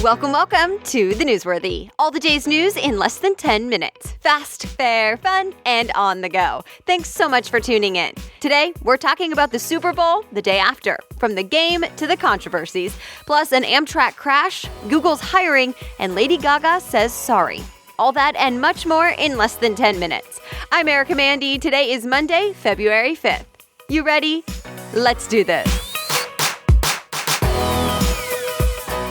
Welcome to The Newsworthy. All the day's news in less than 10 minutes. Fast, fair, fun, and on the go. Thanks so much for tuning in. Today, we're talking about the Super Bowl the day after. From the game to the controversies. Plus an Amtrak crash, Google's hiring, and Lady Gaga says sorry. All that and much more in less than 10 minutes. I'm Erica Mandy. Today is Monday, February 5th. You ready? Let's do this.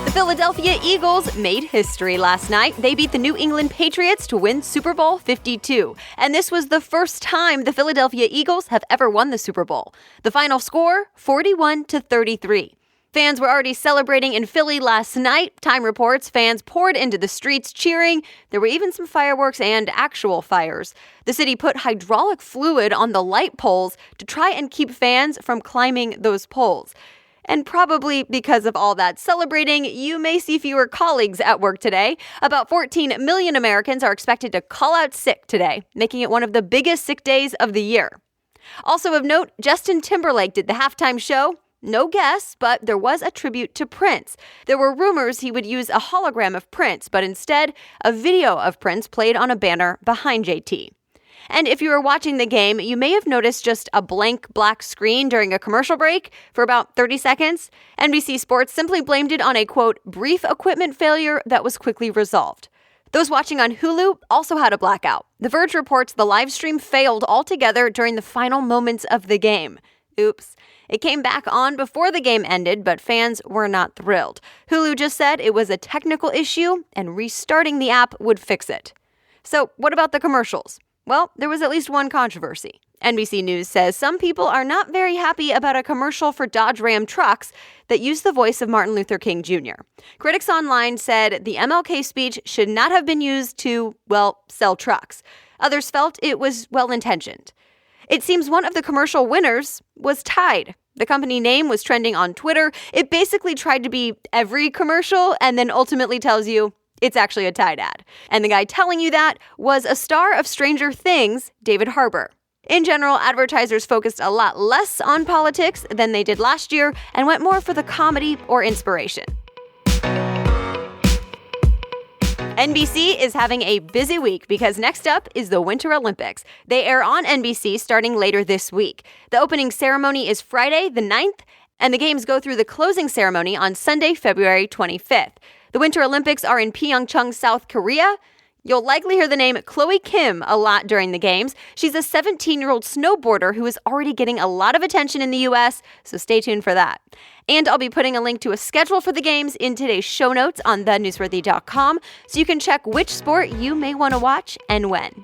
The Philadelphia Eagles made history last night. They beat the New England Patriots to win Super Bowl 52. And this was the first time the Philadelphia Eagles have ever won the Super Bowl. The final score, 41-33. Fans were already celebrating in Philly last night. Time reports fans poured into the streets cheering. There were even some fireworks and actual fires. The city put hydraulic fluid on the light poles to try and keep fans from climbing those poles. And probably because of all that celebrating, you may see fewer colleagues at work today. About 14 million Americans are expected to call out sick today, making it one of the biggest sick days of the year. Also of note, Justin Timberlake did the halftime show. No guests, but there was a tribute to Prince. There were rumors he would use a hologram of Prince, but instead, a video of Prince played on a banner behind JT. And if you were watching the game, you may have noticed just a blank black screen during a commercial break for about 30 seconds. NBC Sports simply blamed it on a, quote, brief equipment failure that was quickly resolved. Those watching on Hulu also had a blackout. The Verge reports the live stream failed altogether during the final moments of the game. Oops. It came back on before the game ended, but fans were not thrilled. Hulu just said it was a technical issue and restarting the app would fix it. So what about the commercials? Well, there was at least one controversy. NBC News says some people are not very happy about a commercial for Dodge Ram trucks that used the voice of Martin Luther King Jr. Critics online said the MLK speech should not have been used to, well, sell trucks. Others felt it was well-intentioned. It seems one of the commercial winners was Tide. The company name was trending on Twitter. It basically tried to be every commercial and then ultimately tells you it's actually a Tide ad. And the guy telling you that was a star of Stranger Things, David Harbour. In general, advertisers focused a lot less on politics than they did last year and went more for the comedy or inspiration. NBC is having a busy week because next up is the Winter Olympics. They air on NBC starting later this week. The opening ceremony is Friday, the 9th, and the games go through the closing ceremony on Sunday, February 25th. The Winter Olympics are in Pyeongchang, South Korea. You'll likely hear the name Chloe Kim a lot during the games. She's a 17-year-old snowboarder who is already getting a lot of attention in the U.S., so stay tuned for that. And I'll be putting a link to a schedule for the games in today's show notes on thenewsworthy.com, so you can check which sport you may want to watch and when.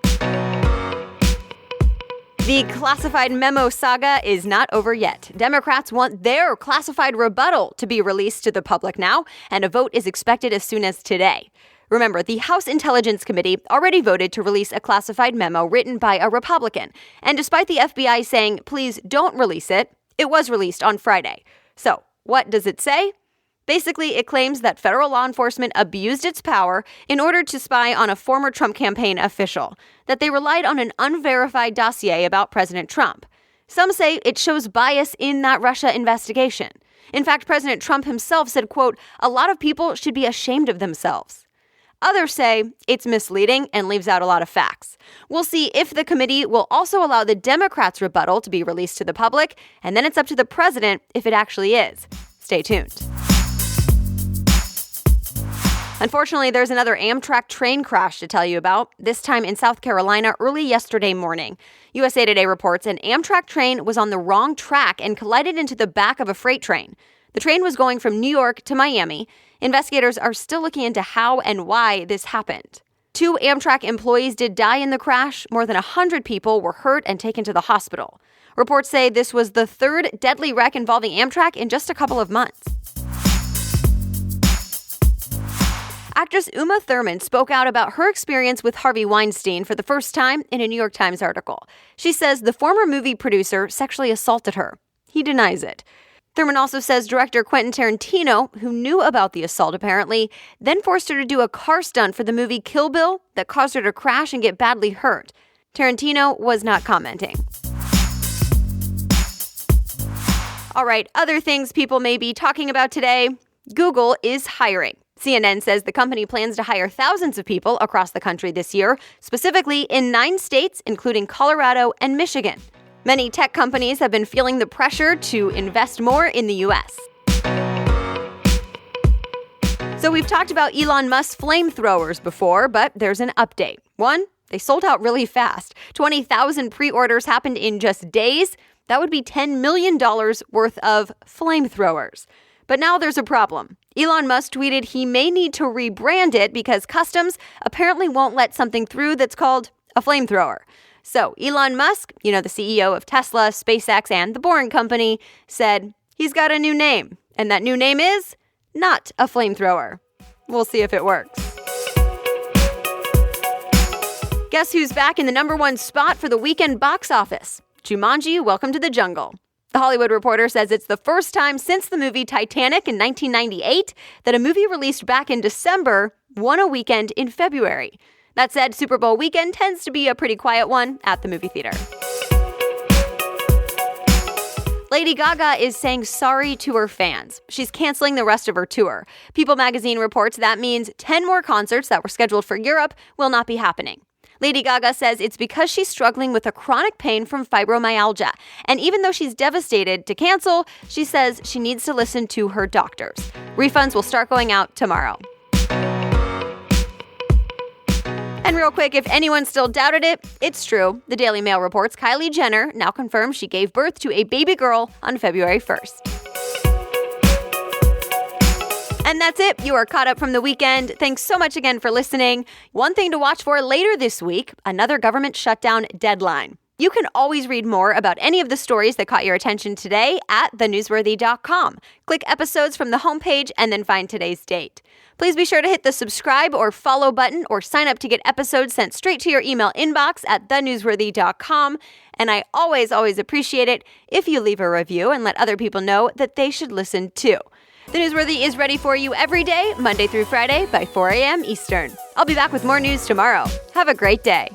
The classified memo saga is not over yet. Democrats want their classified rebuttal to be released to the public now, and a vote is expected as soon as today. Remember, the House Intelligence Committee already voted to release a classified memo written by a Republican. And despite the FBI saying, please don't release it, it was released on Friday. So, what does it say? Basically, it claims that federal law enforcement abused its power in order to spy on a former Trump campaign official, that they relied on an unverified dossier about President Trump. Some say it shows bias in that Russia investigation. In fact, President Trump himself said, quote, a lot of people should be ashamed of themselves. Others say it's misleading and leaves out a lot of facts. We'll see if the committee will also allow the Democrats' rebuttal to be released to the public, and then it's up to the president if it actually is. Stay tuned. Unfortunately, there's another Amtrak train crash to tell you about, this time in South Carolina early yesterday morning. USA Today reports an Amtrak train was on the wrong track and collided into the back of a freight train. The train was going from New York to Miami. Investigators are still looking into how and why this happened. 2 Amtrak employees did die in the crash. More than 100 people were hurt and taken to the hospital. Reports say this was the 3rd deadly wreck involving Amtrak in just a couple of months. Actress Uma Thurman spoke out about her experience with Harvey Weinstein for the first time in a New York Times article. She says the former movie producer sexually assaulted her. He denies it. Thurman also says director Quentin Tarantino, who knew about the assault apparently, then forced her to do a car stunt for the movie Kill Bill that caused her to crash and get badly hurt. Tarantino was not commenting. All right, other things people may be talking about today. Google is hiring. CNN says the company plans to hire thousands of people across the country this year, specifically in 9 states, including Colorado and Michigan. Many tech companies have been feeling the pressure to invest more in the U.S. So we've talked about Elon Musk's flamethrowers before, but there's an update. One, they sold out really fast. 20,000 pre-orders happened in just days. That would be $10 million worth of flamethrowers. But now there's a problem. Elon Musk tweeted he may need to rebrand it because customs apparently won't let something through that's called a flamethrower. So Elon Musk, the CEO of Tesla, SpaceX, and The Boring Company, said he's got a new name. And that new name is not a flamethrower. We'll see if it works. Guess who's back in the #1 spot for the weekend box office? Jumanji, Welcome to the Jungle. The Hollywood Reporter says it's the first time since the movie Titanic in 1998 that a movie released back in December won a weekend in February. That said, Super Bowl weekend tends to be a pretty quiet one at the movie theater. Lady Gaga is saying sorry to her fans. She's canceling the rest of her tour. People magazine reports that means 10 more concerts that were scheduled for Europe will not be happening. Lady Gaga says it's because she's struggling with a chronic pain from fibromyalgia. And even though she's devastated to cancel, she says she needs to listen to her doctors. Refunds will start going out tomorrow. And real quick, if anyone still doubted it, it's true. The Daily Mail reports Kylie Jenner now confirms she gave birth to a baby girl on February 1st. And that's it. You are caught up from the weekend. Thanks so much again for listening. One thing to watch for later this week, another government shutdown deadline. You can always read more about any of the stories that caught your attention today at thenewsworthy.com. Click episodes from the homepage and then find today's date. Please be sure to hit the subscribe or follow button or sign up to get episodes sent straight to your email inbox at thenewsworthy.com. And I always appreciate it if you leave a review and let other people know that they should listen too. The Newsworthy is ready for you every day, Monday through Friday by 4 a.m. Eastern. I'll be back with more news tomorrow. Have a great day.